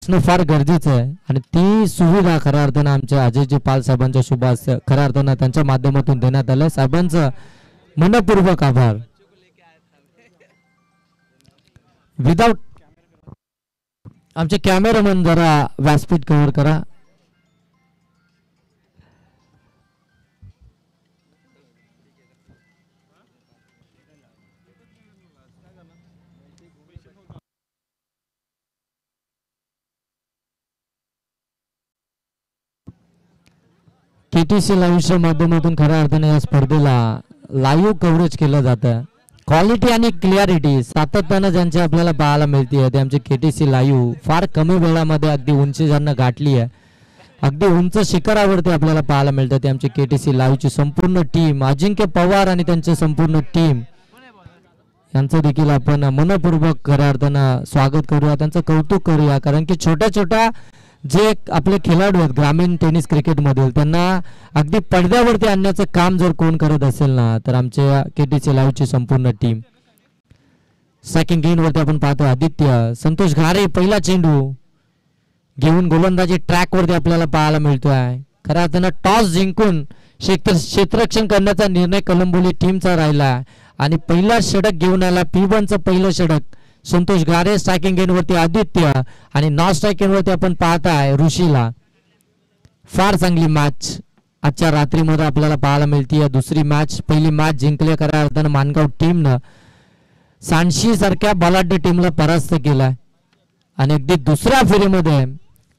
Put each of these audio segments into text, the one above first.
असणं फार गरजेचं आहे आणि ती सुविधा खऱ्या अर्थानं आमच्या अजयजी पाल साहेबांच्या शुभ हस्ते खऱ्या अर्थानं त्यांच्या माध्यमातून देण्यात आलं. साहेबांचं मनपूर्वक आभार. विदाउट आमचे कॅमेरामन जरा व्यासपीठ कव्हर करा. केटीसी लाईव्हच्या माध्यमातून खऱ्या अर्थाने या स्पर्धेला लाईव्ह कव्हरेज केलं जातं. क्वालिटी आणि क्लिअरिटी सातत्यानं ज्यांची आपल्याला पाहायला मिळते ते आमचे केटीसी लाईव्ह फार कमी वेळामध्ये अगदी उंची ज्यांना गाठली आहे, अगदी उंच शिखरावरती आपल्याला पाहायला मिळतं ते आमची केटीसी लाईव्हची संपूर्ण टीम, अजिंक्य पवार आणि त्यांची संपूर्ण टीम यांचं देखील आपण मनपूर्वक खऱ्या अर्थानं स्वागत करूया, त्यांचं कौतुक करूया. कारण की छोट्या छोट्या जे आपले खेळाडू आहेत ग्रामीण टेनिस क्रिकेटमधील त्यांना अगदी पडद्यावरती आणण्याचं काम जर कोण करत असेल ना तर आमच्या केटीसी लाईव्हची संपूर्ण टीम. सेकंड गेंदवरती आपण पाहतो आदित्य संतोष घारे पहिला चेंडू घेऊन गोलंदाजी ट्रॅकवरती आपल्याला पाहायला मिळतोय. खऱ्या अर्थानं टॉस जिंकून क्षेत्ररक्षण करण्याचा निर्णय कलंबोली टीमचा राहिला आणि पहिला षटक घेऊन आला. P1चं पहिलं षटक संतोष घारे. स्ट्रायकिंग गेंदवरती आदित्य आणि नॉन स्ट्रायकिंग वरती आपण पाहताय ऋषीला. फार चांगली मॅच आजच्या रात्रीमध्ये आपल्याला पाहायला मिळते. दुसरी मॅच, पहिली मॅच जिंकली खऱ्या अर्थानं मानगाव टीमनं सांडशी सारख्या बलाढ्य टीमला परास्त केलाय आणि अगदी दुसऱ्या फेरीमध्ये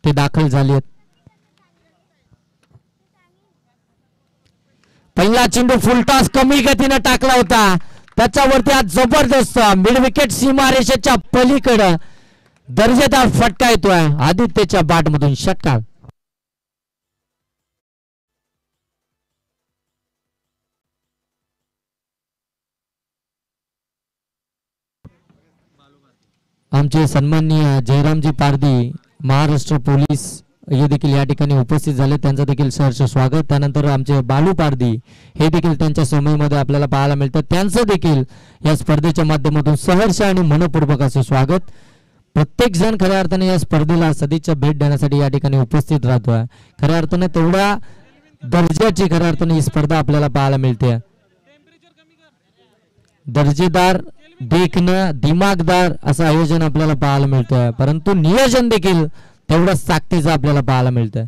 ते दाखल झाले. पहिला चेंडू फुलटॉस कमी गतीने टाकला होता, त्याच्यावरती आज जबरदस्त मिड विकेट सीमारेषेच्या पलीकडे दर्जेदार फटका येतोय आदित्यच्या बॅटमधून. षटकार आमचे सन्माननीय जयरामजी पारदी महाराष्ट्र पोलीस हे देखील या ठिकाणी उपस्थित झाले, त्यांचं देखील सहर्ष स्वागत. त्यानंतर आमचे बालू पारदी हे देखील त्यांच्या समूहामध्ये आपल्याला पाहायला मिळतं, त्यांचं देखील या स्पर्धेच्या माध्यमातून सहर्ष आणि मनपूर्वक असे स्वागत. प्रत्येक जण खऱ्या अर्थाने या स्पर्धेला सदिच्छा भेट देण्यासाठी या ठिकाणी उपस्थित राहतोय. खऱ्या अर्थाने तेवढ्या दर्जाची खऱ्या अर्थाने ही स्पर्धा आपल्याला पाहायला मिळते. दर्जेदार, देखणं, दिमागदार असं आयोजन आपल्याला पाहायला मिळतंय, परंतु नियोजन देखील तेवढंच ताकदीचं आपल्याला पाहायला मिळतं.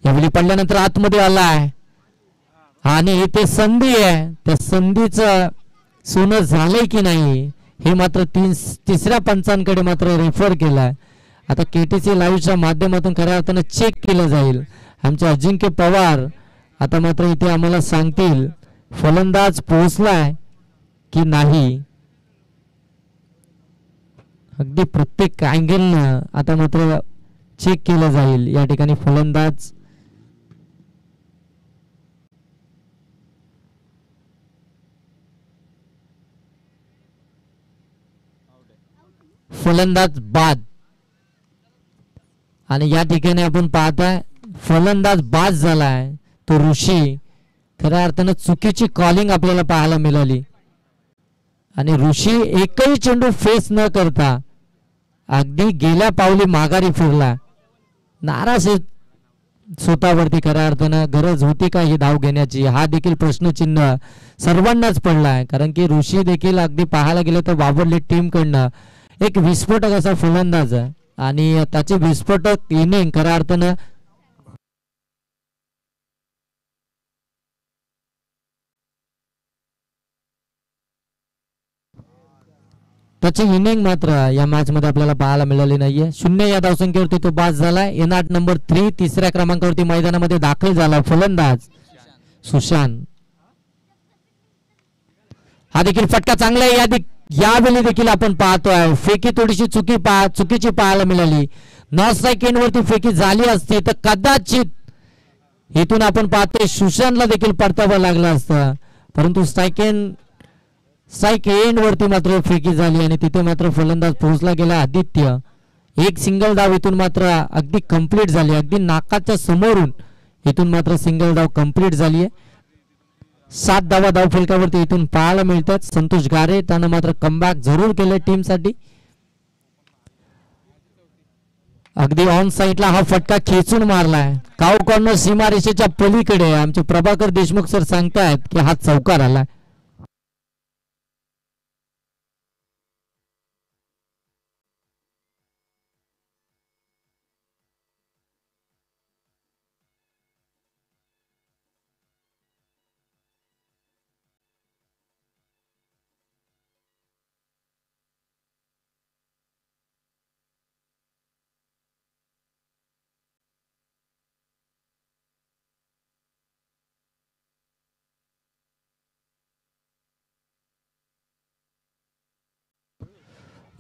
यावेळी पडल्यानंतर आतमध्ये आलाय आणि ते संधी आहे, त्या संधीचं सोनं झालंय की नाही हे मात्र तिसऱ्या पंचांकडे मात्र रेफर केलाय. आता केटीसी लाईव्हच्या माध्यमातून खऱ्या अर्थानं चेक केलं जाईल. आमचे अजिंक्य पवार आता मात्र इथे आम्हाला सांगतील फलंदाज पोहोचलाय की नाही. अगदी प्रत्येक अँगलनं आता मात्र चेक केलं जाईल. या ठिकाणी फलंदाज बाद आणि या ठिकाणी आपण पाहताय फलंदाज बाद झालाय तो ऋषी. खऱ्या अर्थानं चुकीची कॉलिंग आपल्याला पाहायला मिळाली आणि ऋषी एकही चेंडू फेस न करता अगदी गेल्या पावली माघारी फिरला. नाराज स्वतःवरती खऱ्या अर्थानं गरज होती का ही धाव घेण्याची हा देखील प्रश्नचिन्ह सर्वांनाच पडलाय. कारण की ऋषी देखील अगदी पाहायला गेलं तर वावरले टीमकडनं एक विस्फोटक असा फलंदाज आहे आणि त्याचे विस्फोटक इनिंग खऱ्या अर्थानं त्याची इनिंग मात्र या मॅच मध्ये आपल्याला पाहायला मिळाली नाहीये. 0 या धावसंख्येवरती तो बाद झालाय. एनाट नंबर 3 तिसऱ्या क्रमांकावरती मैदानामध्ये दाखल झाला फलंदाज सुशांत. हा देखील फटका चांगला आहे. यावेळी देखील आपण पाहतोय फेकी थोडीशी चुकीची पाहायला मिळाली. नॉन स्ट्राईक एंड वरती फेकी झाली असती तर कदाचित इथून आपण पाहतोय सुशांतला देखील परतावं लागलं असतं, परंतु स्ट्राईक एंड वरती मात्र फेकी झाली आणि तिथे मात्र फलंदाज पोहोचला गेला आदित्य. एक सिंगल धाव इथून मात्र अगदी कंप्लीट झाली, अगदी नाकाच्या समोरून इथून मात्र सिंगल धाव कंप्लीट झाली आहे. 7 धावा धाव फलकावरती इथून पाहायला मिळतात. संतोष घारे त्यानं मात्र कमबॅक जरूर केले टीमसाठी. अगदी ऑन साईडला हा फटका खेचून मारलाय. काव कॉर्नर सीमारेषेच्या पलीकडे. आमचे प्रभाकर देशमुख सर सांगतायत की हा चौकार आलाय.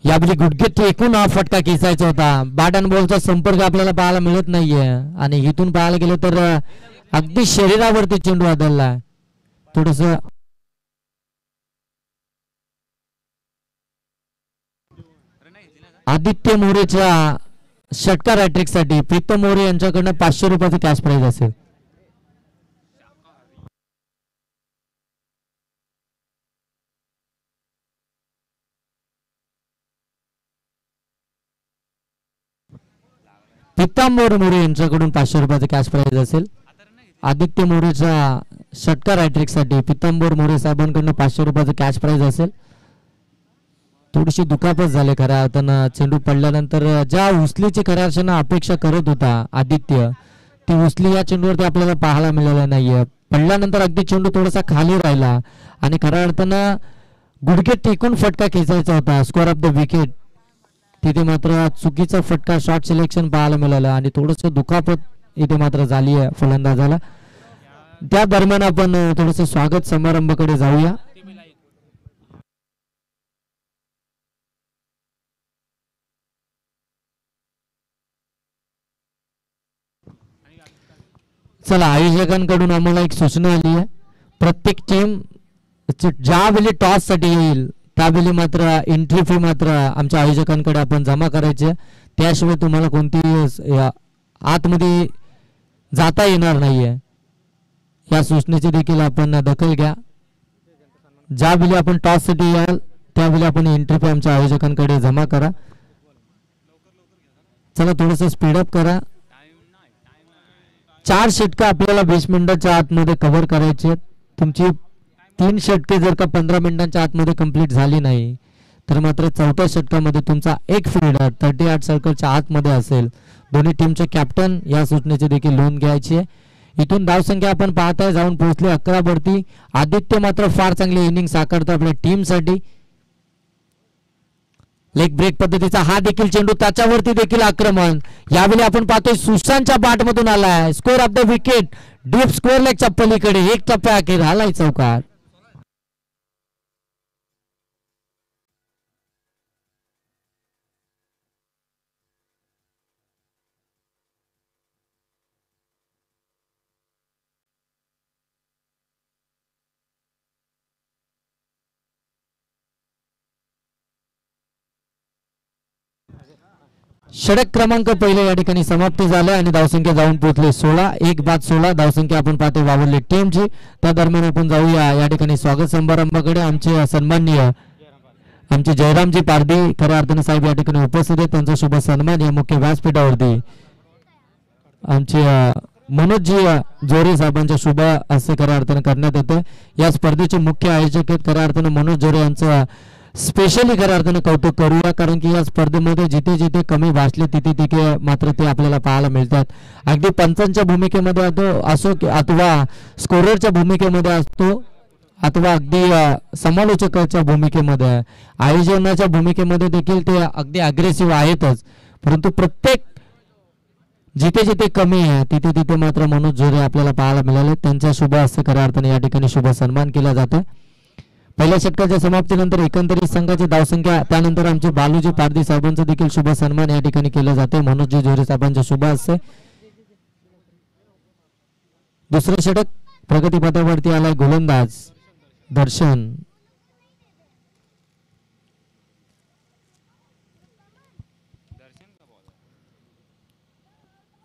यावेळी गुडघे टेकून हा फटका खेचायचा होता. बॅट अँड बॉलचा संपर्क आपल्याला पाहायला मिळत नाहीये आणि इथून पाहायला गेलं तर अगदी शरीरावरती चेंडू आदळला. थोडस आदित्य मोरेच्या षटकार हॅट्रिक साठी प्रीतम मोरे यांच्याकडनं 500 रुपयाचं कॅश प्राइज असेल. पितांबर मोरे यांच्याकडून 500 रुपयाचं कॅश प्राइज असेल. आदित्य मोरेच्या षटकार हॅट्रिक साठी पितांबर मोरे साहेबांकडून 500 रुपयाचं कॅश प्राइज असेल. थोडीशी दुखापत झाली खऱ्या अर्थानं. चेंडू पडल्यानंतर ज्या उचलीची खऱ्या अर्थानं अपेक्षा करत होता आदित्य, ती उचली या चेंडूवरती आपल्याला पाहायला मिळालं नाहीये. पडल्यानंतर अगदी चेंडू थोडासा खाली राहिला आणि खऱ्या अर्थानं गुडघे टेकून फटका खेचायचा होता. Score of the wicket. तिथे मात्र चुकीचा फटका शॉर्ट सिलेक्शन पाहायला मिळालं आणि थोडस दुखापत इथे मात्र झाली आहे फलंदाजाला. त्या दरम्यान आपण थोडस स्वागत समारंभाकडे जाऊया. चला, आयोजकांकडून आम्हाला एक सूचना आली आहे. प्रत्येक टीम ज्यावेळी टॉस साठी येईल त्यावेळी मात्र एंट्री फी मात्र आमच्या आयोजकांकडे आपण जमा करायचे. त्याशिवाय तुम्हाला कोणती आतमध्ये जाता येणार नाहीये. या सूचनेची देखील आपण दखल घ्या. ज्यावेळी आपण टॉस साठी याल त्यावेळी आपण एंट्री फी आमच्या आयोजकांकडे जमा करा. चला, थोडस स्पीडअप करा. 4 षटकं आपल्याला 20 मिनिटाच्या आतमध्ये कव्हर करायचे. तुमची 3 षटके जर का 15 मिनिटांच्या आतमध्ये कंप्लीट झाली नाही तर मात्र 4थ्या षटकामध्ये तुमचा एक फिल्डर 38 सर्कलच्या आतमध्ये असेल. दोन्ही टीमचे कॅप्टन या सूचनेची देखील नोंद घ्यायची आहे. इथून धावसंख्या आपण पाहताय जाऊन पोहोचले 11 वरती. आदित्य मात्र फार चांगली इनिंग साकारतो आपल्या टीमसाठी. लेग ब्रेक पद्धतीचा हा देखील चेंडू, त्याच्यावरती देखील आक्रमण. यावेळी आपण पाहतोय सुशांतच्या बॅट मधून आलाय. Square of the wicket. Deep square लेगच्या पलीकडे एक टप्प्या अखेर आलाय चौकार. षटक क्रमांक पहिले या ठिकाणी समाप्त झाले आणि धावसंख्या जाऊन पोहोचले 16. 1 बाद 16 धावसंख्या आपण पाहतो वावरले टीमची. त्या दरम्यान आपण जाऊया या ठिकाणी स्वागत समारंभाकडे. आमचे सन्माननीय आमचे जयरामजी पारधी खऱ्या अर्थाने साहेब या ठिकाणी उपस्थित आहेत. त्यांचा शुभ सन्मान या मुख्य व्यासपीठावरती आमचे मनोजजी जोरे साहेबांच्या शुभ हस्ते खऱ्या अर्थाने करण्यात येते. या स्पर्धेचे मुख्य आयोजक आहेत खऱ्या अर्थाने मनोज जोरे यांचं स्पेशली खऱ्या अर्थानं कौतुक करूया. कारण की या स्पर्धेमध्ये जिथे जिथे कमी भासले तिथे तिथे मात्र ते आपल्याला पाहायला मिळतात. अगदी पंचांच्या भूमिकेमध्ये असो अथवा स्कोररच्या भूमिकेमध्ये असतो अथवा अगदी समालोचकाच्या भूमिकेमध्ये, आयोजनाच्या भूमिकेमध्ये देखील ते अगदी अग्रेसिव्ह आहेतच. परंतु प्रत्येक जिथे जिथे कमी आहे तिथे तिथे मात्र मनोज जोरे आपल्याला पाहायला मिळाले. त्यांच्या शुभ हस्ते खऱ्या अर्थाने या ठिकाणी शुभ सन्मान केला जातो. पहिल्या षटकाच्या समाप्तीनंतर एकंदरीत संघाची धावसंख्या, त्यानंतर आमचे बालूजी पारधी साहेबांचा देखील शुभ सन्मान या ठिकाणी केला जातो मनोजजी जोरे साहेबांच्या शुभ हस्ते. दुसरे षटक प्रगतीपथावरती आलाय गोलंदाज दर्शन.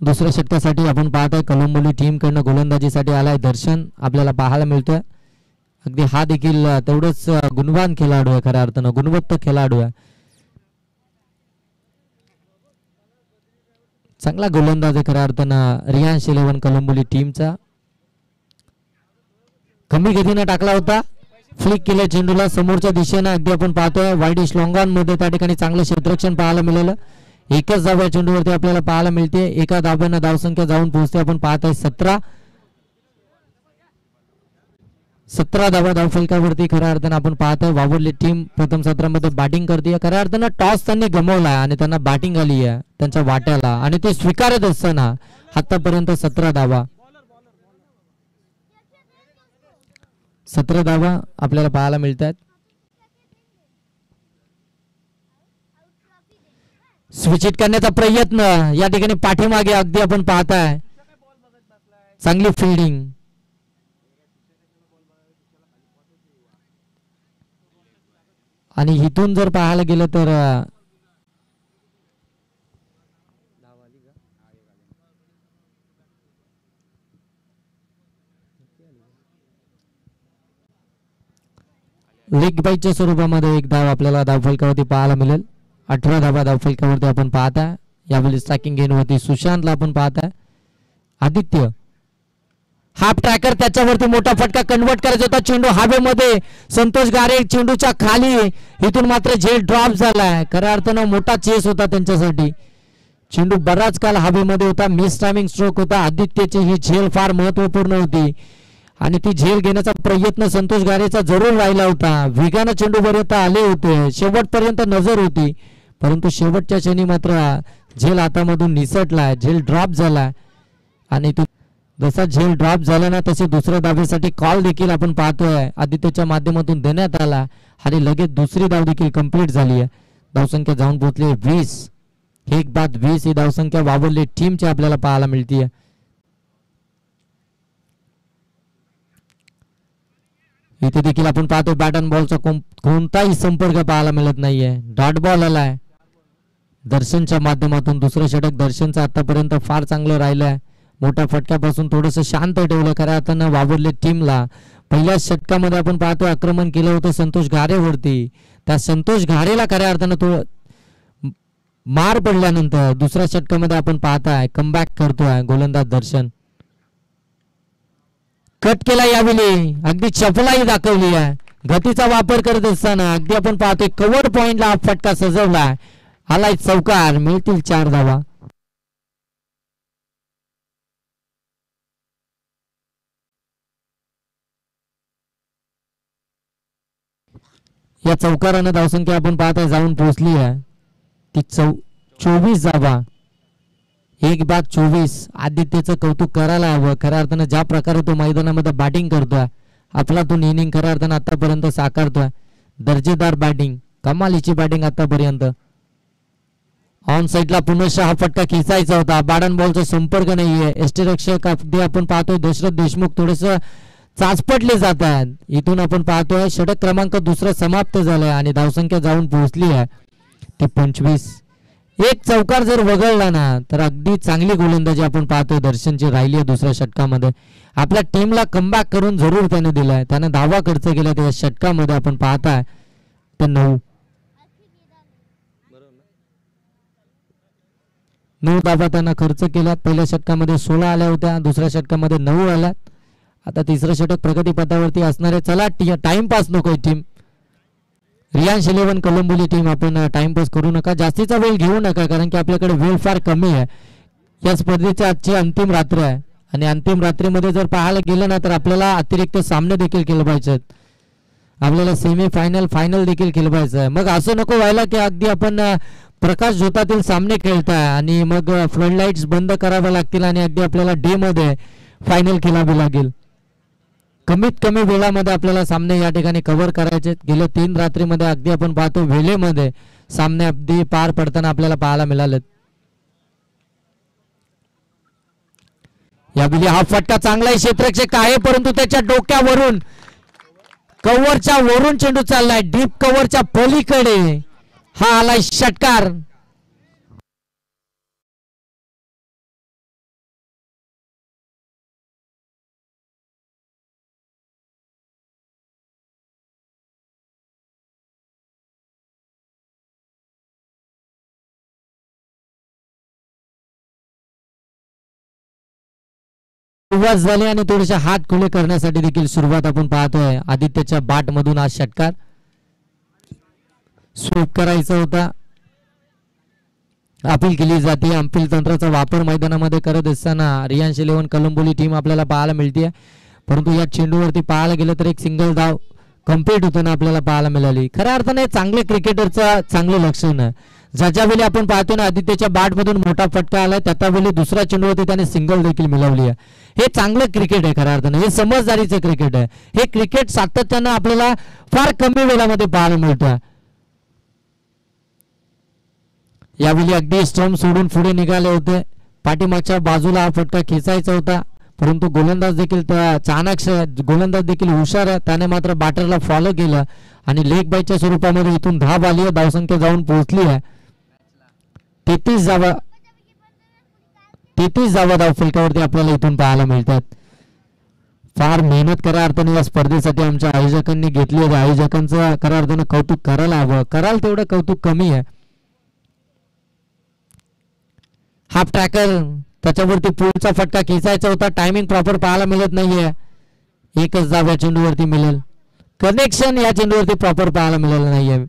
दुसऱ्या षटकासाठी आपण पाहतोय कलंबोली टीम कडनं गोलंदाजीसाठी आलाय दर्शन आपल्याला पाहायला मिळतोय. अगदी हा देखील तेवढंच गुणवान खेळाडू आहे खऱ्या अर्थानं, गुणवत्ता खेळाडू आहे. चांगला गोलंदाज आहे खऱ्या अर्थानं रियांश 11 कोलंबोली टीमचा. कमी गतीने टाकला होता, फ्लिक केलं चेंडूला समोरच्या दिशेनं. अगदी आपण पाहतोय वाईड लॉंग ऑन मध्ये त्या ठिकाणी चांगलं क्षेत्ररक्षण पाहायला मिळालं. एकच धाव चेंडूवरती आपल्याला पाहायला मिळते. एका धाब्यानं धावसंख्या जाऊन पोहोचते. आपण पाहतोय 17 धावा धावफलकावरती. खऱ्या अर्थानं आपण पाहतोय वावरली टीम प्रथम सत्रामध्ये बॅटिंग करते. खऱ्या अर्थानं टॉस त्यांनी गमावला आणि त्यांना बॅटिंग आली आहे त्यांच्या वाट्याला आणि ते स्वीकारत असताना आतापर्यंत 17 धावा आपल्याला पाहायला मिळतात. स्विच हिट करण्याचा प्रयत्न या ठिकाणी पाठीमागे अगदी आपण पाहताय चांगली फिल्डिंग. आणि इथून जर पाहायला गेलं तर लेग बाईटच्या स्वरूपामध्ये एक धाव आपल्याला धावफलकावरती पाहायला मिळेल. 18 धावा धावफलकावरती आपण पाहताय. यावेळी स्ट्रायकिंग गेनवरती सुशांतला आपण पाहताय. आदित्य हाफ ट्रॅकर त्याच्यावरती मोठा फटका कन्वर्ट करायचा होता. चेंडू हवेमध्ये संतोष गारे चेंडूच्या खाली. इथून मात्र झेल ड्रॉप झालाय. खऱ्या अर्थानं मोठा चेस होता त्यांच्यासाठी. चेंडू बराच काल हवेमध्ये होता. मिस टायमिंग स्ट्रोक होता. आदित्यची ही झेल फार महत्वपूर्ण होती आणि ती झेल घेण्याचा प्रयत्न संतोष गारेचा जरूर राहिला होता. वेगानं चेंडूपर्यंत आले होते. शेवटपर्यंत नजर होती परंतु शेवटच्या क्षणी मात्र झेल हातामधून निसटलाय. झेल ड्रॉप झाला आणि जसा झेल ड्रॉप झाला ना तसे दुसऱ्या धावेसाठी कॉल देखील आपण पाहतोय आदित्यच्या माध्यमातून देण्यात आला आणि लगेच दुसरी धाव देखील कंप्लीट झाली आहे. धावसंख्या जाऊन पोहोचली 20. एक बाद 20 ही धावसंख्या वावरली टीमची आपल्याला पाहायला मिळते. इथे देखील आपण पाहतो बॅट अँड बॉलचा कोणताही संपर्क पाहायला मिळत नाहीये. डॉट बॉल आलाय दर्शनच्या माध्यमातून. दुसरं षटक दर्शनचं आतापर्यंत फार चांगलं राहिलंय. मोठ्या फटक्यापासून थोडंसं शांत ठेवलं खऱ्या अर्थानं वावरले टीमला. पहिल्या षटकामध्ये आपण पाहतो आक्रमण केलं होतं संतोष घारेवरती. त्या संतोष घारेला खऱ्या अर्थानं तो मार पडल्यानंतर दुसऱ्या षटकामध्ये आपण पाहताय कमबॅक करतोय गोलंदाज दर्शन. कट केला यावेळी अगदी चपलाई दाखवली आहे. गतीचा वापर करत असताना अगदी आपण पाहतोय कव्हर पॉइंटला हा फटका सजवलाय. आलाय चौकार. मिळतील 4 धावा. या चौकारानं धावसंख्या आपण पाहताय जाऊन पोहोचली आहे ती 24 धावा. एक बाद 24. आदित्यचं कौतुक करायला हवं. खऱ्या अर्थानं ज्या प्रकारे तो मैदानामध्ये बॅटिंग करतोय आपला तो इनिंग खऱ्या अर्थानं आतापर्यंत साकारतोय. दर्जेदार बॅटिंग कमालीची बॅटिंग आतापर्यंत. ऑन साईडला पुनश्च हा फटका खेचायचा होता. बॅट अँड बॉलचा संपर्क नाहीये. यष्टीरक्षक अगदी आपण पाहतोय दशरथ देशमुख थोडस चाचपटले जात आहेत. इथून आपण पाहतोय षटक क्रमांक दुसरा समाप्त झालाय आणि धावसंख्या जाऊन पोहोचली आहे ती 25. एक चौकार जर वगळला ना तर अगदी चांगली गोलंदाजी आपण पाहतोय दर्शनची राहिली आहे दुसऱ्या षटकामध्ये. आपल्या टीमला कमबॅक करून जरूर त्याने दिलाय. त्याने धावा खर्च केला त्या षटकामध्ये आपण पाहताय तर 9 धावा त्यांना खर्च केल्यात. पहिल्या षटकामध्ये 16 आल्या होत्या. दुसऱ्या षटकामध्ये 9 आल्यात. आता तिसरं षटक प्रगतीपथावरती असणारे. चला टाइमपास नको टीम. रियांश 11 कोलंबोली टीम आपण टाइमपास करू नका. जास्तीचा वेळ घेऊ नका कारण की आपल्याकडे वेळ फार कमी आहे. या स्पर्धेची आजची अंतिम रात्र आहे आणि अंतिम रात्रीमध्ये जर पाहायला गेलं ना तर आपल्याला अतिरिक्त सामने देखील खेळवायचे. आपल्याला सेमी फायनल फायनल देखील खेळवायचं आहे. मग असं नको व्हायला की अगदी आपण प्रकाश झोतातील सामने खेळताय आणि मग फ्लड लाईट्स बंद कराव्या लागतील आणि अगदी आपल्याला डे मध्ये फायनल खेळावी लागेल. कमीत कमी वेळामध्ये आपल्याला सामने या ठिकाणी कव्हर करायचे. गेल्या 3 रात्रीमध्ये अगदी आपण पाहतो वेळेमध्ये सामने अगदी पार पडताना आपल्याला पाहायला मिळाले. यावेळी हा फटका चांगला क्षेत्ररक्षक आहे परंतु त्याच्या डोक्यावरून कव्हरच्या वरून चेंडू चाललाय. डीप कव्हरच्या पलीकडे हा आलाय षटकार. सुरुवात झाली आणि थोडेसे हात खुले करण्यासाठी देखील सुरुवात आपण पाहतोय. आदित्यच्या बॅट मधून आज षटकार स्वीप करायचा होता. अपील केली जाते. अंपील तंत्राचा वापर मैदानामध्ये करत असताना रियांश 11 कलंबोली टीम आपल्याला पाहायला मिळते. परंतु या चेंडूवरती पाहायला गेलं तर एक सिंगल धाव कम्प्लीट होताना आपल्याला पाहायला मिळाली. खऱ्या अर्थाने चांगले क्रिकेटरचं चांगलं लक्षण आहे. ज्यावेळी आपण पाहतो ना आदित्यच्या बॅटमधून मोठा फटका आलाय त्यावेळी दुसऱ्या चेंडूवरती त्याने सिंगल देखील मिळवली आहे. हे चांगलं क्रिकेट आहे खऱ्या अर्थाने. हे समजदारीचं क्रिकेट आहे. हे क्रिकेट सातत्यानं आपल्याला फार कमी वेळामध्ये पाहायला मिळतं. यावेळी अगदी स्टंप सोडून पुढे निघाले होते. पाठीमागच्या बाजूला हा फटका खेचायचा होता. परंतु गोलंदाज देखील चाणक्य गोलंदाज देखील हुशार आहे. त्याने मात्र बॅटरला फॉलो केलं आणि लेग बायच्या स्वरूपामध्ये इथून धाव आली आहे. धावसंख्या जाऊन पोहोचली आहे 33 धावा धाव फलकावरती आपल्याला इथून पाहायला मिळतात. फार मेहनत खऱ्या अर्थाने या स्पर्धेसाठी आमच्या आयोजकांनी घेतली आहे. आयोजकांचं खऱ्या अर्थानं कौतुक करायला हवं. कराल तेवढं कौतुक कमी आहे. हाफ ट्रॅकर त्याच्यावरती पुढचा फटका खेचायचा होता. टायमिंग प्रॉपर पाहायला मिळत नाहीये. एकच धाव या चेंडूवरती मिळेल. कनेक्शन या चेंडूवरती प्रॉपर पाहायला मिळालं नाहीये.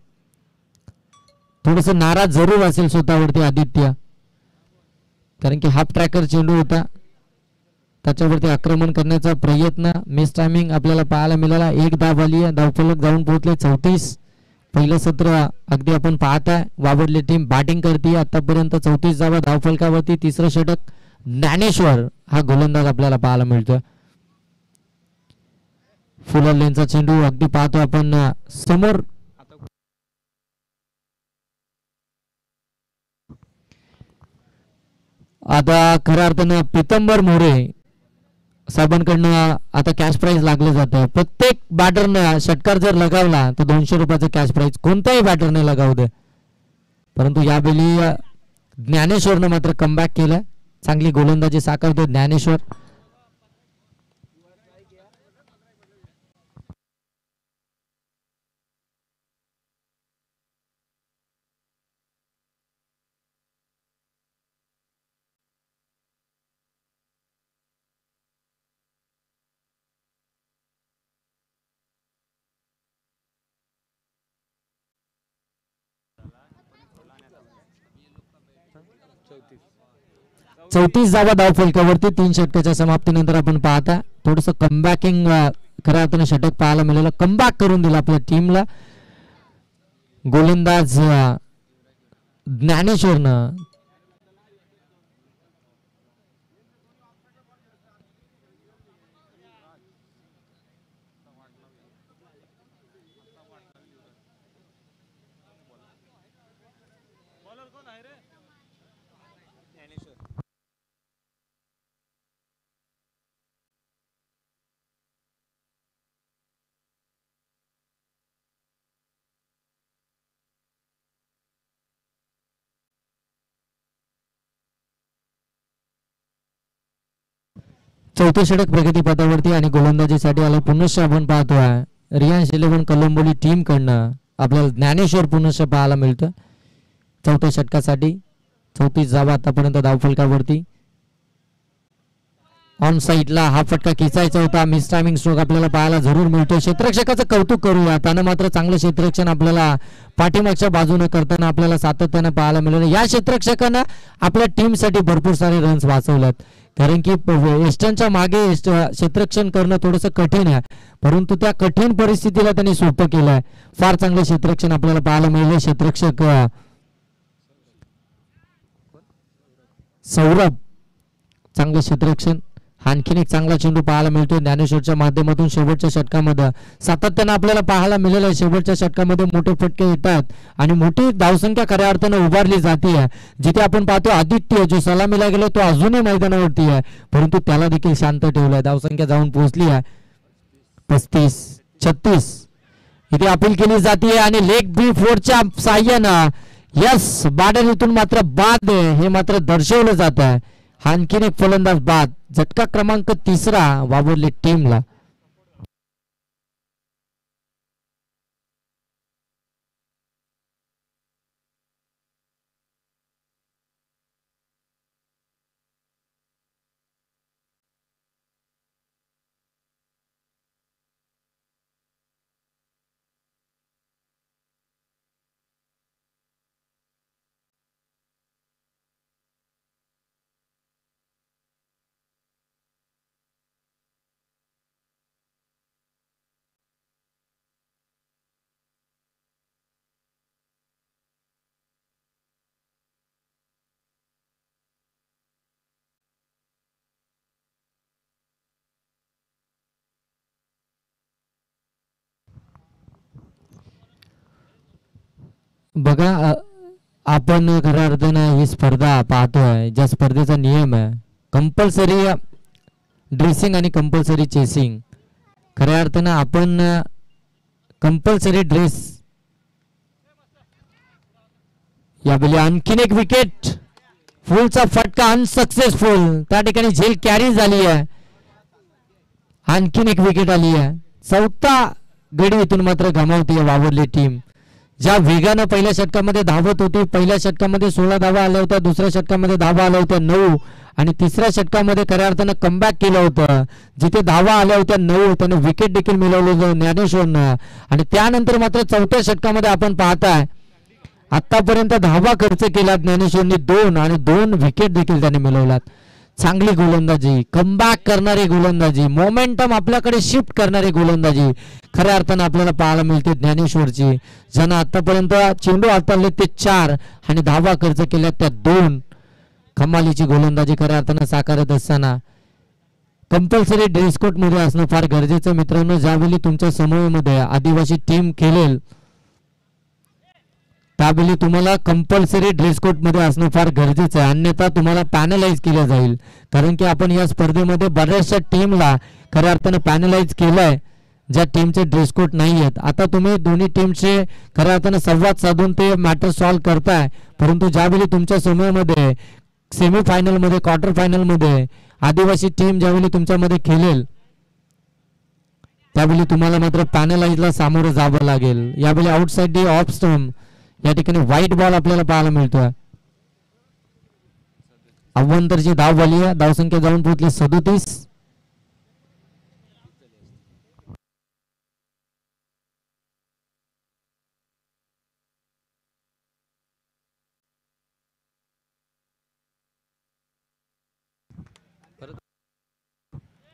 थोडस नाराज जरूर असेल स्वतःवरती आदित्य, कारण की हाफ ट्रॅकर चेंडू होता. त्याच्यावरती आक्रमण करण्याचा प्रयत्न मिस टायमिंग आपल्याला पाहायला मिळाला. एक धाव आली आहे. धावफलक जाऊन पोहोचले 34. पहिलं सत्र अगदी आपण पाहताय. वावरली टीम बॅटिंग करते. आतापर्यंत 34 धावा धावफलकावरती. तिसरं षटक ज्ञानेश्वर हा गोलंदाज आपल्याला पाहायला मिळतो. फुलर लेनचा चेंडू अगदी पाहतो आपण समोर. आता खऱ्या अर्थानं पितंबर मोरे साहेबांकडनं आता कॅश प्राइज लागलं जातं. प्रत्येक बॅटरनं षटकार जर लगावला तर 200 रुपयाचं कॅश प्राइज कोणत्याही बॅटरने लगावू दे. परंतु यावेळी ज्ञानेश्वरनं मात्र कमबॅक केलं. चांगली गोलंदाजी साकारतो ज्ञानेश्वर. चौतीस धावा धाव फलकावरती 3 षटकाच्या समाप्तीनंतर आपण पाहता थोडस कमबॅकिंग खऱ्या अर्थाने षटक पाहायला मिळालं. कमबॅक करून दिला आपल्या टीमला गोलंदाज ज्ञानेश्वरनं. चौथे षटक प्रगतीपथावरती आणि गोलंदाजीसाठी आलं. पुनश्च आपण पाहतोय रियांश 11 कलंबोली टीम कडनं आपल्याला ज्ञानेश्वर पुनश्च पाहायला मिळतं. चौथ्या षटकासाठी 34 धावा आतापर्यंत धावफलकावरती. ऑन साईडला हा फटका खेचायचा होता. मिस टायमिंग स्ट्रोक आपल्याला पाहायला जरूर मिळतो. क्षेत्ररक्षकाचं कौतुक करूया. त्यानं मात्र चांगलं क्षेत्ररक्षण आपल्याला पाठीमागच्या बाजूने करताना आपल्याला सातत्यानं पाहायला मिळालं. या क्षेत्ररक्षकानं आपल्या टीमसाठी भरपूर सारे रन्स वाचवलेत. कारण की वेस्टर्नच्या मागे क्षेत्ररक्षण करणं थोडंसं कठीण आहे, परंतु त्या कठीण परिस्थितीला त्यांनी सोपं केलं आहे. फार चांगलं क्षेत्ररक्षण आपल्याला पाहायला मिळालं. क्षेत्ररक्षक सौरभ चांगलं क्षेत्ररक्षण. आणखीन एक चांगला चेंडू पाहायला मिळतो ज्ञानेश्वरच्या माध्यमातून. शेवटच्या षटकामध्ये सातत्यानं आपल्याला पाहायला मिळालं. शेवटच्या षटकामध्ये मोठे फटके येतात आणि मोठी धावसंख्या खऱ्या अर्थानं उभारली जाते. जिथे आपण पाहतो आदित्य जो सलामीला गेलो तो अजूनही मैदानावरती आहे, परंतु त्याला देखील शांत ठेवलंय. धावसंख्या जाऊन पोहोचली आहे 35-36. इथे अपील केली जाते आणि लेग बी फोरच्या साह्यानं यस बॅटर इथून मात्र बाद हे मात्र दर्शवलं जात आहे. आणखीन एक फलंदाज बाद. झटका क्रमांक 3 वावरली टीमला. बघा आपण खऱ्या अर्थानं ही स्पर्धा पाहतोय, ज्या स्पर्धेचा नियम आहे कंपल्सरी ड्रेसिंग आणि कंपल्सरी चेसिंग. खऱ्या अर्थानं आपण कंपल्सरी ड्रेस. यावेळी आणखीन एक विकेट, फुलचा फटका अनसक्सेसफुल, त्या ठिकाणी झेल कॅरी झाली आहे. आणखीन एक विकेट आली आहे. चौथा गडी इथून मात्र गमावते वावरली टीम. ज्या वेगानं पहिल्या षटकामध्ये धावत होती, पहिल्या षटकामध्ये 16 धावा आल्या होत्या, दुसऱ्या षटकामध्ये धावा आल्या होत्या 9 आणि तिसऱ्या षटकामध्ये खऱ्या अर्थानं कमबॅक केलं होतं. जिथे धावा आल्या होत्या 9 त्याने विकेट देखील मिळवलं होतं ज्ञानेश्वरनं. आणि त्यानंतर मात्र चौथ्या षटकामध्ये आपण पाहताय आतापर्यंत धावा खर्च केला ज्ञानेश्वरनी 2 आणि 2 विकेट देखील त्याने मिळवलात. चांगली गोलंदाजी, कमबॅक करणारी गोलंदाजी, मोमेंटम आपल्याकडे शिफ्ट करणारी गोलंदाजी खऱ्या अर्थानं आपल्याला पाहायला मिळते ज्ञानेश्वरची. ज्यानं आतापर्यंत चेंडू हाताळले ते 4 आणि धावा खर्च केल्या त्या 2. कमालीची गोलंदाजी खऱ्या अर्थानं साकारत असताना कंपल्सरी ड्रेस कोड मध्ये असणं फार गरजेचं मित्रांनो. ज्यावेळी तुमच्या समूहामध्ये आदिवासी टीम खेळेल त्यावेळी तुम्हाला कंपल्सरी ड्रेस कोड मध्ये असणं फार गरजेचं आहे, अन्यथा तुम्हाला पॅनलाइज केलं जाईल. कारण की आपण या स्पर्धेमध्ये बऱ्याचशा टीमला खऱ्या अर्थानं पॅनलाइज केलंय ज्या टीमचे ड्रेस कोड नाही आहेत. आता तुम्ही दोन्ही टीमचे खऱ्या अर्थानं संवाद साधून ते मॅटर सॉल्व्ह करताय, परंतु ज्यावेळी तुमच्या समूहामध्ये सेमीफायनलमध्ये क्वार्टर फायनलमध्ये आदिवासी टीम ज्यावेळी तुमच्यामध्ये खेळेल त्यावेळी तुम्हाला मात्र पॅनलाइजला सामोरं जावं लागेल. यावेळी आउटसाइड दी ऑफ स्टंप या ठिकाणी व्हाईट बॉल आपल्याला पाहायला मिळतोय. अव्वंतरची धाव झाली आहे, धावसंख्या जाऊन पोहोचली 37.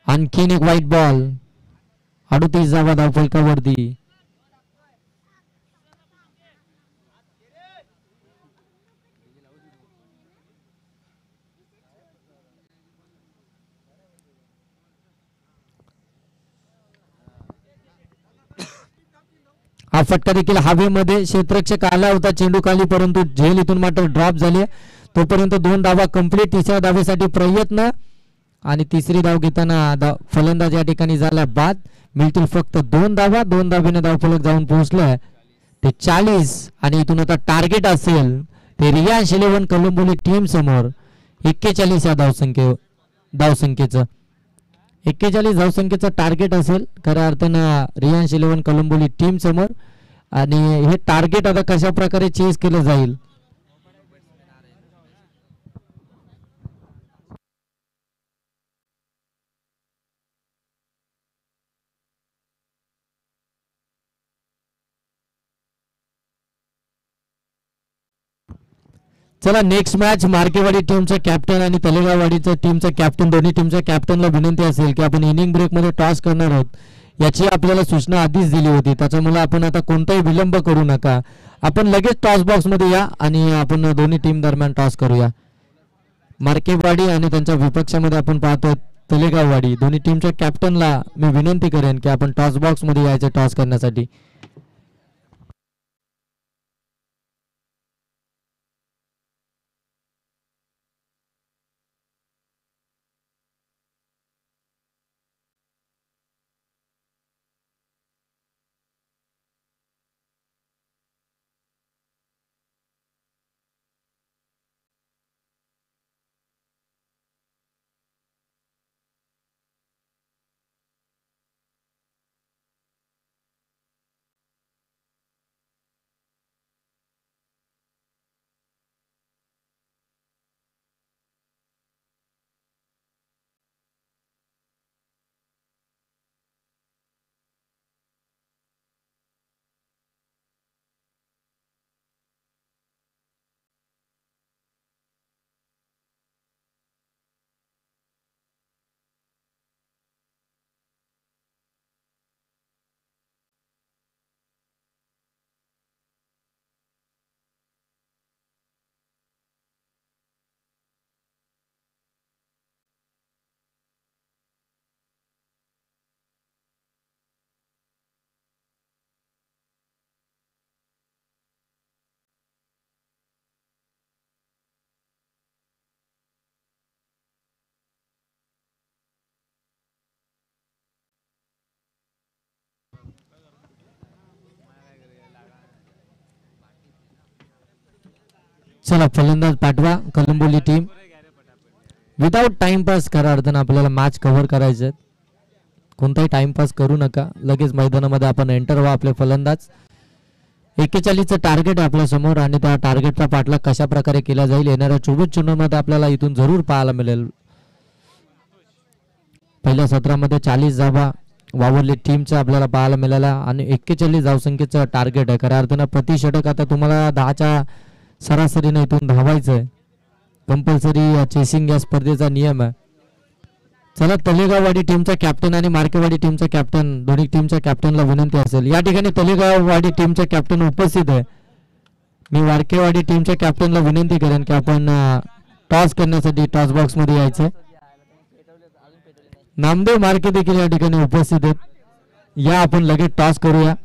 आणखीन एक व्हाईट बॉल, 38 धावा धावफलकावरती. हा फटका देखील हवेमध्ये क्षेत्ररक्षक आला होता चेंडू खाली, परंतु झेल इथून मात्र ड्रॉप झाली. तोपर्यंत 2 धावा कंप्लीट. तिसऱ्या धावेसाठी प्रयत्न आणि तिसरी धाव घेताना फलंदाज या ठिकाणी झाला बाद. मिळतील फक्त 2 धावा. 2 धावेने धावफलक जाऊन पोहोचलाय ते 40 आणि इथून आता टार्गेट असेल ते रियांश 11 कोलंबोली टीम समोर 41 या धावसंख्येचं 41 धावसंख्येचं टार्गेट असेल खऱ्या अर्थानं रियांश 11 कोलंबोली टीम समोर. आणि हे टार्गेट आता कशा प्रकारे चेस केलं जाईल. चला नेक्स्ट मॅच मार्केवाडी टीमचा कॅप्टन आणि तलेगाववाडीच्या टीमचा कॅप्टन, दोन्ही टीमच्या कॅप्टनला विनंती असेल की आपण इनिंग ब्रेक मध्ये टॉस करणार आहोत. याची आपल्याला सूचना आधीच दिली होती, त्याच्यामुळे आपण आता कोणताही विलंब करू नका. आपण लगेच टॉस बॉक्स मध्ये या आणि आपण दोन्ही टीम दरम्यान टॉस करूया. मार्केवाडी आणि त्यांच्या विपक्षामध्ये आपण पाहतो तलेगाववाडी. दोन्ही टीमच्या कॅप्टनला मी विनंती करेन की आपण टॉस बॉक्स मध्ये यायचं टॉस करण्यासाठी. चला फलंदाज पाठवा कलंबोली टीम. विदाउट टाइमपास खऱ्या अर्थानं आपल्याला मॅच कव्हर करायचं. कोणताही टाइमपास करू नका. लगेच मैदानामध्ये आपण एंटर व्हा. आपले फलंदाज 41चं टार्गेट आहे आपल्या समोर आणि त्या टार्गेटचा पाठलाग कशा प्रकारे केला जाईल येणाऱ्या 24 चुनामध्ये आपल्याला इथून जरूर पाहायला मिळेल. पहिल्या सत्रामध्ये 40 धावा वावरली टीमचा आपल्याला पाहायला मिळाला आणि 41 धावसंख्येचं टार्गेट आहे. खऱ्या अर्थानं प्रति षटक आता तुम्हाला 10च्या सरासरीने इथून धावायचं आहे. कंपल्सरी चेसिंग या स्पर्धेचा नियम आहे. चला तलेगाववाडी टीमचा कॅप्टन आणि मार्केवाडी टीमचा कॅप्टन दोन्ही टीमच्या कॅप्टनला विनंती असेल. या ठिकाणी तलेगाववाडी टीमचा कॅप्टन उपस्थित आहे. मी वारकेवाडी टीमच्या कॅप्टनला विनंती करेन की आपण टॉस करण्यासाठी टॉस बॉक्स मध्ये यायचं. नामदेव मार्के देखील या ठिकाणी उपस्थित आहेत. या आपण लगेच टॉस करूया.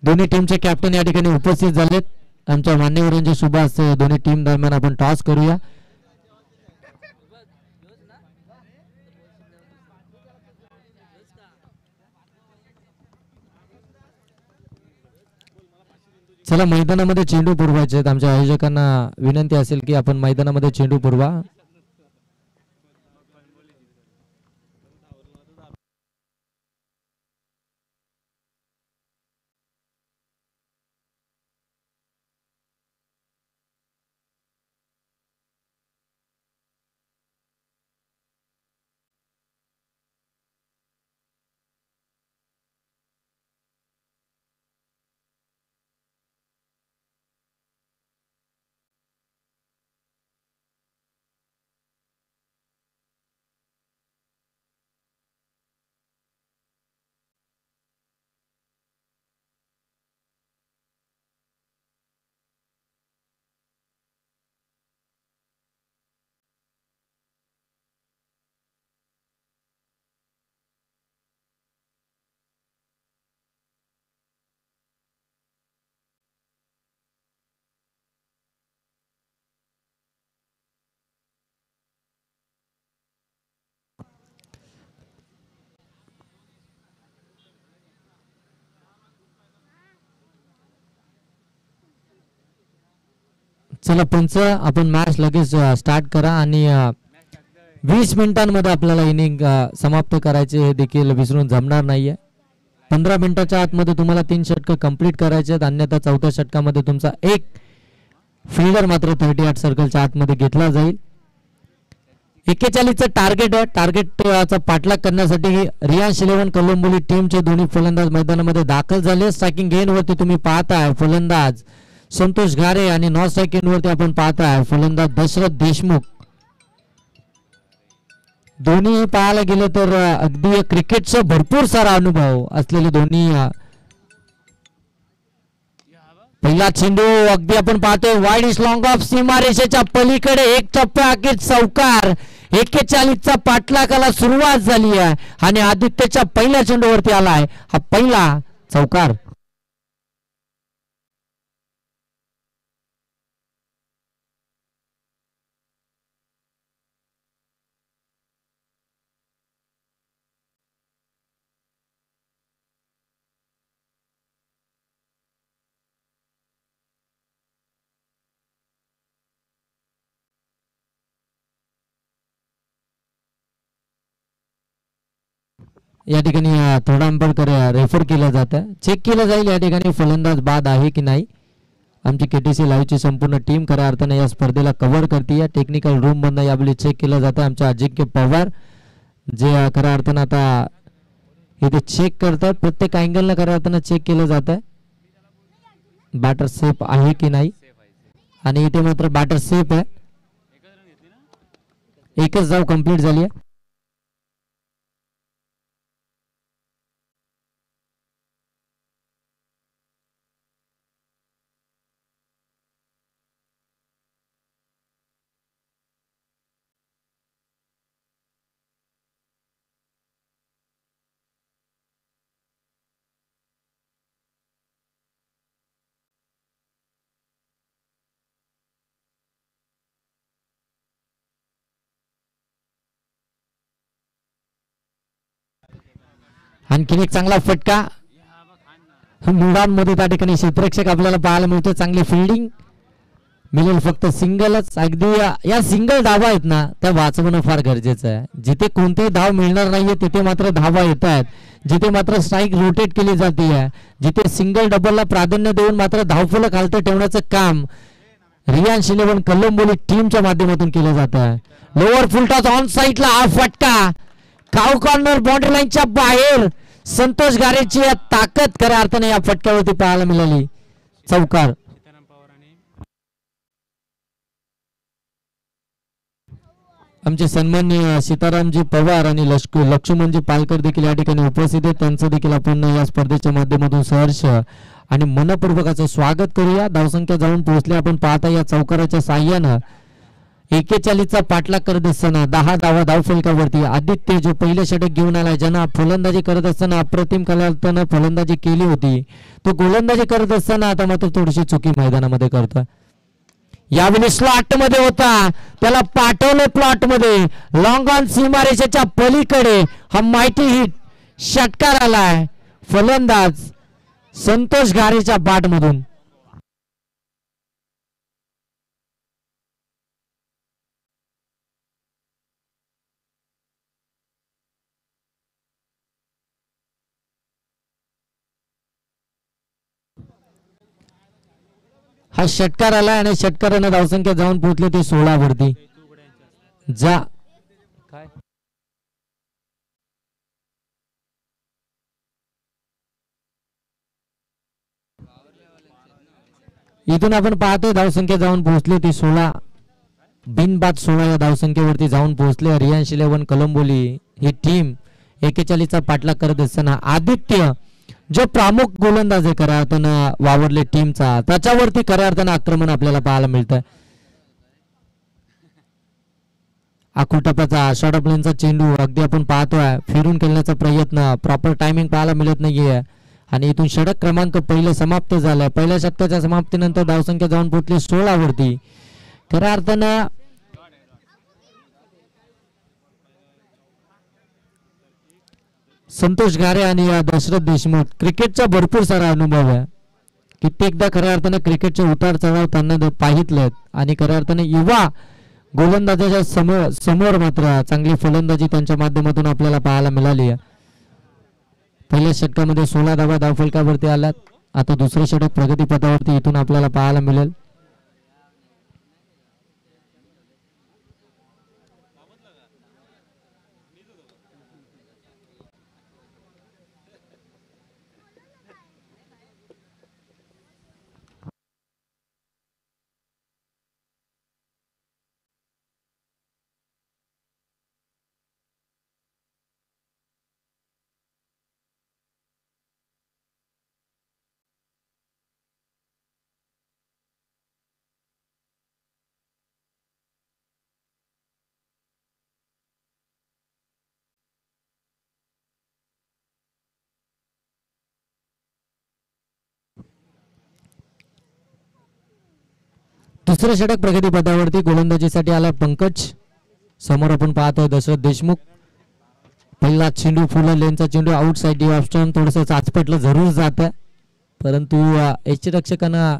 दोन्ही टीमचे कॅप्टन या ठिकाणी उपस्थित झालेत. आमच्या मान्यवरांचे शुभ असते दोन्ही टीम दरम्यान आपण टॉस करूया. चला मैदानामध्ये चेंडू पुरवायचे आहेत. आमच्या आयोजकांना विनंती असेल की आपण मैदानामध्ये चेंडू पुरवा. चला पंच आपण मॅच लगेच स्टार्ट करा आणि 20 मिनिटांमध्ये आपल्याला इनिंग समाप्त करायचे हे देखील विसरून जमणार नाहीये. 15 मिनिटाच्या आतमध्ये तुम्हाला 3 षटकं कंप्लीट करायचे आहेत. अन्यथा चौथ्या षटकामध्ये तुमचा एक फिल्डर मात्र 38 सर्कलच्या आतमध्ये घेतला जाईल. 41चं टार्गेट आहे. टार्गेटचा पाठलाग करण्यासाठी रियांश 11 कोलंबोली टीमचे दोन्ही फलंदाज मैदानामध्ये दाखल झाले. स्ट्रायकिंग गेन वरती तुम्ही पाहताय फलंदाज संतोष घारे आणि नॉन स्ट्रायकिंग वरती आपण पाहताय फलंदाज दशरथ देशमुख. दोन्ही पाहायला गेलं तर अगदी क्रिकेटचा भरपूर सारा अनुभव असलेले दोन्ही. पहिला चेंडू अगदी आपण पाहतोय वाईड इज लॉंग ऑफ सीमारेषेच्या पलीकडे एक टप्प्या अखेर चौकार. 41चा पाठलागाला सुरुवात झाली आहे आणि आदित्यच्या पहिल्या चेंडूवरती आलाय हा पहिला चौकार. या ठिकाणी थोडा अंपर रेफर केला जात आहे. चेक केलं जाईल या ठिकाणी फलंदाज बाद आहे की नाही. आमची केटीसी लाईव्हची संपूर्ण टीम खऱ्या अर्थाने या स्पर्धेला कव्हर करते. टेक्निकल रूम मधून यावेळी चेक केलं जातं. आमच्या अजिंक्य पवार जे खऱ्या अर्थानं आता इथे चेक करतात. प्रत्येक अँगलनं खऱ्या अर्थानं चेक केलं जात आहे बॅटर सेफ आहे की नाही आणि इथे मात्र बॅटर सेफ आहे. एकच धाव कंप्लीट झाली आहे. आणखीन एक चांगला फटका मुलांमध्ये त्या ठिकाणी क्षेत्ररक्षक आपल्याला पाहायला मिळतो. चांगली फिल्डिंग मिळेल फक्त सिंगलच. अगदी या सिंगल धावा आहेत ना त्या वाचवणं फार गरजेचं आहे. जिथे कोणतेही धाव मिळणार नाहीये तिथे मात्र धावा येत आहेत. जिथे मात्र स्ट्राईक रोटेट केली जाते जिथे सिंगल डबलला प्राधान्य देऊन मात्र धावफलक खालते ठेवण्याचं काम रियांश इलेव्हन कलंबोली टीमच्या माध्यमातून केलं जात आहे. लोअर फुलटॉस ऑन साईडला हा फटका काव कॉर्नर बाउंड्री लाईनच्या बाहेर. संतोष गारेची ताकद खऱ्या अर्थाने या फटक्यावरती पाहायला मिळाली. चौकार. आमचे सन्माननीय सीतारामजी पवार आणि लक्ष्मणजी पालकर देखील या ठिकाणी उपस्थित आहेत. त्यांचं देखील आपण या स्पर्धेच्या माध्यमातून सहर्ष आणि मनपूर्वकाचं स्वागत करूया. धावसंख्या जाऊन पोहोचले आपण पाहता या चौकाराच्या साह्यानं 41चा पाठलाग करत असताना 10 धावा धावफलकावरती. आदित्य जो पहिले षटक घेऊन आलाय, ज्यांना फलंदाजी करत असताना अप्रतिम कलार्थानं फलंदाजी केली होती, तो गोलंदाजी करत असताना आता मात्र थोडीशी चुकी मैदानामध्ये करतोय. यावेळी स्लॉट मध्ये होता, त्याला पाठवले प्लॉट मध्ये, लॉंग ऑन सीमारेषेच्या पलीकडे हा माहिती हिट षटकार आलाय. फलंदाज संतोष गारेच्या बॅट मधून. हा षटकार आला आणि षटकारानं धावसंख्या जाऊन पोहोचली ती 16 वरती. जा काय इथून आपण पाहतोय धावसंख्या जाऊन पोहोचली ती 16. बिनबाद 16 या धावसंख्येवरती जाऊन पोहोचले. रियांश इलेव्हन कलंबोली ही टीम 41चा पाठलाग करत असताना आदित्य जो प्रमुख गोलंदाज आहे खऱ्या अर्थानं वावरले टीमचा, त्याच्यावरती खऱ्या अर्थानं आक्रमण आपल्याला पाहायला मिळतंय. आखूड टप्प्याचा शॉर्ट ऑफ लेनचा चेंडू अगदी आपण पाहतोय फिरून खेळण्याचा प्रयत्न, प्रॉपर टायमिंग पाहायला मिळत नाहीये आणि इथून षटक क्रमांक पहिले समाप्त झालाय. पहिल्या षटकाच्या समाप्तीनंतर धावसंख्या जाऊन पोहोचली 16 वरती. खऱ्या अर्थानं संतोष गारे आणि दशरथ देशमुख क्रिकेटचा भरपूर सारा अनुभव आहे. कित्येकदा खऱ्या अर्थाने क्रिकेटचे उतार चढाव त्यांना पाहितलेत आणि खऱ्या अर्थाने युवा गोलंदाजाच्या समोर मात्र चांगली फलंदाजी त्यांच्या माध्यमातून आपल्याला पाहायला मिळाली आहे. पहिल्या षटकामध्ये 16 धावा धावफलकावरती आल्यात. आता दुसरे षटक प्रगतीपथावरती इथून आपल्याला पाहायला मिळेल. दुसरे षटक प्रगतीपथावरती गोलंदाजीसाठी आला पंकज. समोर आपण पाहतोय दशरथ देशमुख. पहिला चेंडू फुल लेनचा चेंडू आउट साइड ऑफ स्टंप थोडस चाचपटलं जरूर जात आहे, परंतु यष्टीरक्षकानं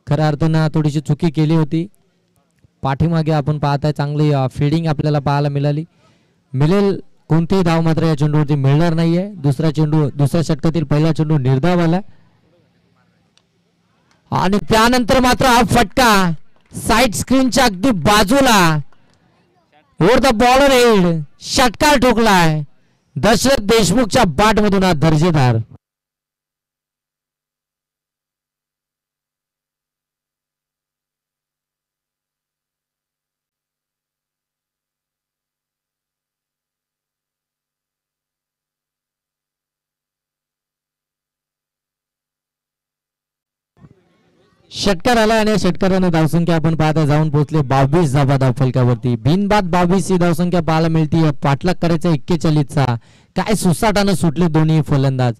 खऱ्या अर्थानं थोडीशी चुकी केली होती. पाठीमागे आपण पाहताय चांगली फिल्डिंग आपल्याला पाहायला मिळेल. कोणतेही धाव मात्र या चेंडूवरती मिळणार नाहीये. दुसऱ्या षटकातील पहिला चेंडू निर्धाव आला आणि त्यानंतर मात्र हा फटका साइड स्क्रीनच्या अगदी बाजूला ओव्हर द बॉलर हेड षटकार ठोकलाय. दशरथ देशमुखच्या बॅट मधून हा दर्जेदार. षटकार आला आणि षटकारानं धावसंख्या आपण पाहता जाऊन पोहोचले 22 धावा धावफलकावरती. बिनबाद 22 ही धावसंख्या पाहायला मिळते. पाठलाग करायचा 41चा. काय सुसाटानं सुटले दोन्ही फलंदाज.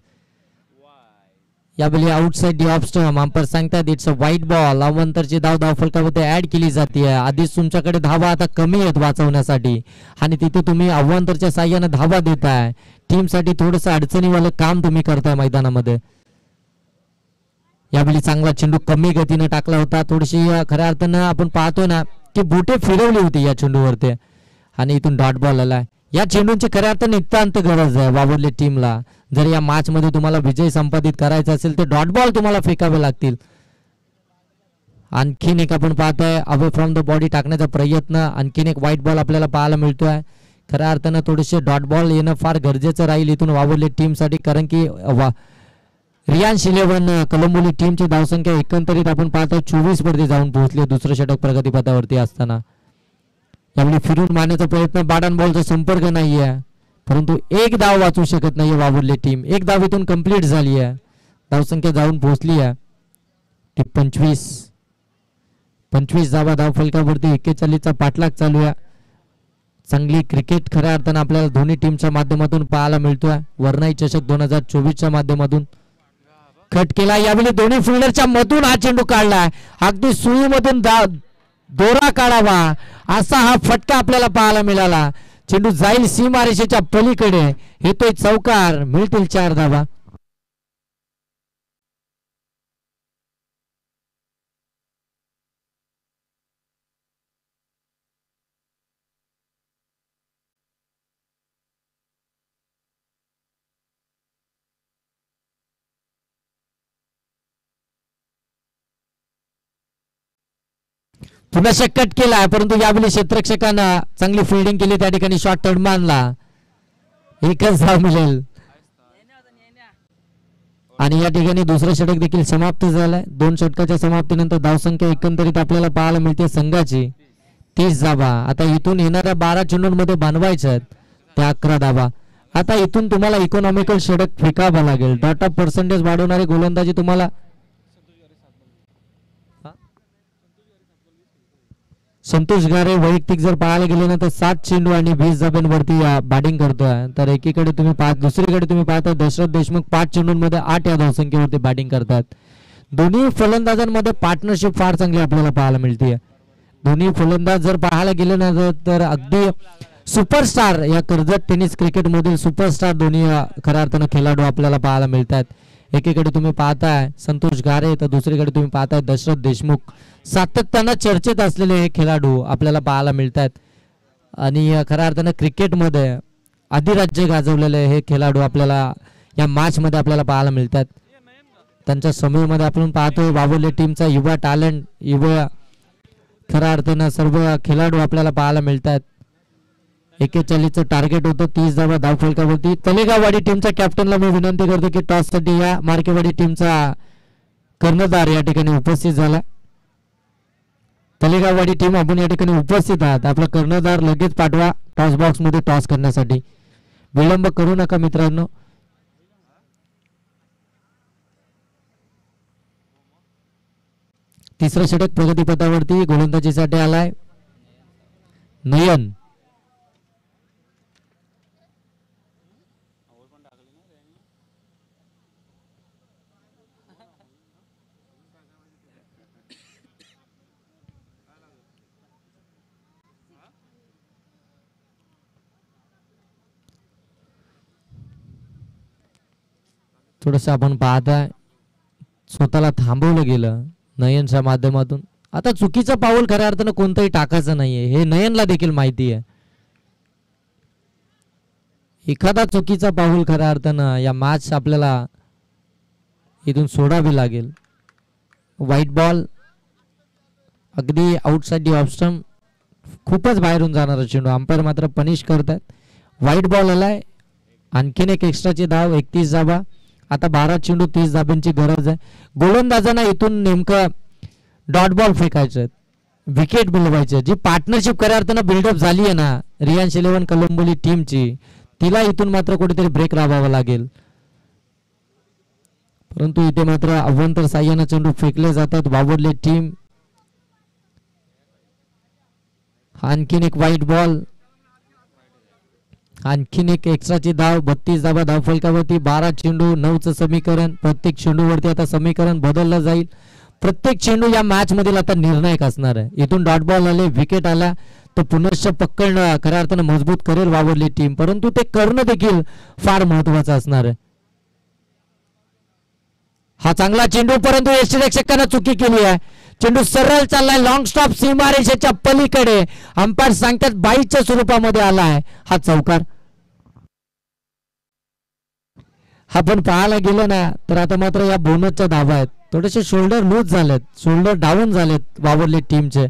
यावेळी आउटसाइड ऑफ स्टंप अंपायर सांगतात इट्स अ वाईट बॉल. अवंतरची धाव धावफलकावरती ऍड केली जाते. आधीच तुमच्याकडे धावा आता कमी आहेत वाचवण्यासाठी आणि तिथे तुम्ही अवंतरच्या साह्यानं धावा देताय. टीम साठी थोडंसं अडचणीवालं काम तुम्ही करताय मैदानामध्ये. यावेळी चांगला चेंडू कमी गतीने टाकला होता. थोडीशी खऱ्या अर्थानं आपण पाहतोय ना की बोटे फिरवली होती या चेंडूवरती आणि इथून डॉट बॉल आला. या चेंडूंची खऱ्या अर्थाने नितांत गरज आहे वावरले टीमला. जर या मॅच मध्ये तुम्हाला विजय संपादित करायचा असेल तर डॉट बॉल तुम्हाला फेकावे लागतील. आणखीन एक आपण पाहतोय अवे फ्रॉम द बॉडी टाकण्याचा प्रयत्न. आणखीन एक व्हाईट बॉल आपल्याला पाहायला मिळतोय. खऱ्या अर्थानं थोडेसे डॉट बॉल येणं फार गरजेचं राहील इथून वावरले टीमसाठी, कारण की रियांश 11 कलंबोली टीमची धावसंख्या एकंदरीत आपण पाहतो 24 वरती जाऊन पोहोचली दुसरं षटक प्रगतीपथावरती असताना. यावेळी फिरून मारण्याचा प्रयत्न, बॅट अँड बॉलचा संपर्क नाहीये परंतु एक धाव वाचू शकत नाहीये वावरली टीम. एक धाव इथून कंप्लीट झाली आहे, धावसंख्या जाऊन पोहोचली आहे ती 25 धावा धाव फलकावरती. 41चा पाठलाग चालू आहे. चांगली क्रिकेट खऱ्या अर्थानं आपल्याला दोन्ही टीमच्या माध्यमातून पाहायला मिळतोय. वर्णाई चषक 2024च्या माध्यमातून कट केला. यावेळी दोन्ही फिल्डरच्या मधून हा चेंडू काढलाय. अगदी सुईमधून दोरा काढावा असा हा फटका आपल्याला पाहायला मिळाला. चेंडू जाईल सीमारेषेच्या पलीकडे, येतोय चौकार, मिळतील 4 धावा. पुन्हा कट केला परंतु यावेळी क्षेत्ररक्षकांना चांगली फिल्डिंग केली. त्या ठिकाणी शॉट तड मानला. एकच धाव मिळेल आणि या ठिकाणी दुसरं षटक देखील समाप्त झालंय. 2 षटकाच्या समाप्तीनंतर धावसंख्या एकंदरीत आपल्याला पाहायला मिळते संघाची 30 धावा. आता इथून येणाऱ्या 12 चेंडूंमध्ये बनवायच्या आहेत त्या 11 धावा. आता इथून तुम्हाला इकॉनॉमिकल षटक फेकावं लागेल. डॉट ऑफ पर्सेंटेज वाढवणारी गोलंदाजी तुम्हाला संतोष गारे वैयक्तिक जर पाहायला गेले ना तर 7 चेंडू आणि 20 धाब्यांवरती बॅटिंग करतोय. तर एकीकडे तुम्ही दुसरीकडे तुम्ही पाहता दशरथ देशमुख 5 चेंडूंमध्ये 8 या धावसंख्येवरती बॅटिंग करतात. दोन्ही फलंदाजांमध्ये पार्टनरशिप फार चांगली आपल्याला पाहायला मिळते. दोन्ही फलंदाज जर पाहायला गेले ना तर अगदी सुपरस्टार या कर्जत टेनिस क्रिकेट मधील सुपरस्टार दोन्ही खऱ्या अर्थानं खेळाडू आपल्याला पाहायला मिळतात. एकीकडे तुम्ही पाहताय संतोष गारे तर दुसरीकडे तुम्ही पाहताय दशरथ देशमुख. सातत्यानं चर्चेत असलेले हे खेळाडू आपल्याला पाहायला मिळतात आणि खऱ्या अर्थानं क्रिकेटमध्ये अधिराज्य गाजवलेले हे खेळाडू आपल्याला या मॅच मध्ये आपल्याला पाहायला मिळतात. त्यांच्या समूहामध्ये आपण पाहतोय वावरले टीमचा युवा टॅलेंट, युवा खऱ्या अर्थानं सर्व खेळाडू आपल्याला पाहायला मिळतात. 41चं टार्गेट होतं 30 धावा धावफलकावरती. तलेगाववाडी टीमच्या कॅप्टनला मी विनंती करतो की टॉस साठी या मार्केवाडी टीमचा कर्णधार या ठिकाणी उपस्थित झाला. तलेगाववाडी टीम आपण या ठिकाणी उपस्थित आहात. आपला कर्णधार लगेच पाठवा टॉस बॉक्स मध्ये टॉस करण्यासाठी. विलंब करू नका मित्रांनो. तिसरं षटक प्रगतीपथावरती गोलंदाजीसाठी आलाय नयन. थोडस आपण पाहताय स्वतःला थांबवलं गेलं नयनच्या माध्यमातून. आता चुकीचं पाऊल खऱ्या अर्थानं कोणतंही टाकायचं नाहीये हे नयनला देखील माहिती आहे. एखादा चुकीचा पाऊल खऱ्या अर्थानं या मॅच आपल्याला इथून सोडावी लागेल. व्हाईट बॉल अगदी आउटसाइड दी ऑफ स्टंप, खूपच बाहेरून जाणारा चेंडू. अंपायर मात्र पनिश करतात. व्हाईट बॉल आलाय. आणखीन एक एक्स्ट्राची धाव 31 धावा. आता 12 चेंडू 30 धाब्यांची गरज आहे. गोलंदाजांना इथून नेमकं डॉट बॉल फेकायचे, विकेट मिळवायचे. जी पार्टनरशिप खऱ्या अर्थानं बिल्डअप झाली आहे ना रियांश 11 कलंबोली टीमची, तिला इथून मात्र कुठेतरी ब्रेक राबावा लागेल. परंतु इथे मात्र अव्वंतर साह्यानं चेंडू फेकले जातात वावरले टीम. आणखीन एक व्हाईट बॉल, आणखीन एक एक्स्ट्राची धाव. 32 धावा धाव फलकावरती. 12 चेंडू 9चं समीकरण. प्रत्येक चेंडूवरती आता समीकरण बदललं जाईल. प्रत्येक चेंडू या मॅच मधील आता निर्णायक असणार आहे. इथून डॉट बॉल आले, विकेट आला तर पुनश्च पकडणं खऱ्या अर्थानं मजबूत करेल वावरली टीम, परंतु ते करणं देखील फार महत्वाचं असणार आहे. हा चांगला चेंडू, परंतु यष्टीरक्षकानं चुकी केली आहे. चेंडू सरळ चाललाय लॉंग स्टॉप सीमारेषेच्या पलीकडे. अंपायर सांगतात बाईच्या स्वरूपामध्ये आलाय हा चौकार. आपण पाहायला गेलो ना तर आता मात्र या बोनसच्या धाबा आहेत थोडेसे शोल्डर लूज झालेत, शोल्डर डाऊन झालेत वावरले टीमचे.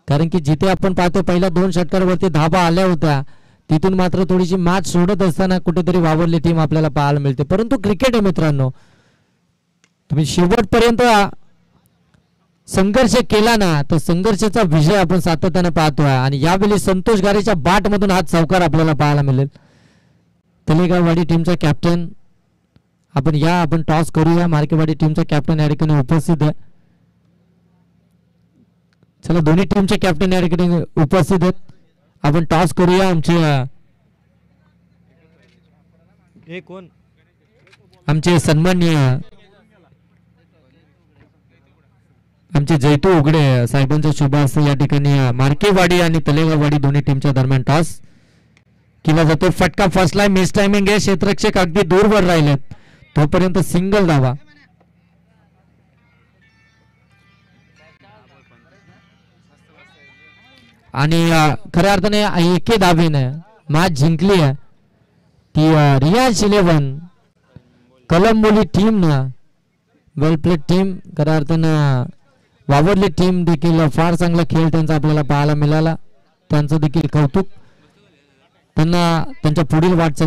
कारण की जिथे आपण पाहतो पहिल्या 2 षटकारावरती धाबा आल्या होत्या तिथून मात्र थोडीशी मॅच सोडत असताना कुठेतरी वावरली टीम आपल्याला पाहायला मिळते. परंतु क्रिकेट आहे मित्रांनो, तुम्ही शेवटपर्यंत संघर्ष केला ना तर संघर्षाचा विजय आपण सातत्याने पाहतोय. आणि यावेळी संतोष गारेच्या बाट मधून हा चौकार आपल्याला पाहायला मिळेल. तलेगाववाडी टीमचा कॅप्टन आपण टॉस करूया. मार्केवाडी टीमचा कॅप्टन या ठिकाणी उपस्थित आहे. चला दोन्ही टीमचे कॅप्टन या ठिकाणी उपस्थित आहेत. आपण टॉस करूया. आमचे सन्माननीय आमचे जैतू उघडे साहेबांच्या शुभ हस्ते या ठिकाणी मार्केवाडी आणि तलेगाववाडी दोन्ही टीमच्या दरम्यान टॉस केला जातो. फटका फसलाय, मिस टायमिंग आहे. क्षेत्ररक्षक अगदी दूरवर राहिलेत तोपर्यंत सिंगल धावा. आणि खऱ्या अर्थाने एके धावेने मॅच जिंकली आहे ती रियाज 11 कलंबोली टीम ना. वेल प्लेड टीम. खऱ्या अर्थानं वावरली टीम देखील फार चांगला खेळ त्यांचा आपल्याला पाहायला मिळाला. त्यांचं देखील कौतुक. त्यांना त्यांच्या पुढील वाटचाली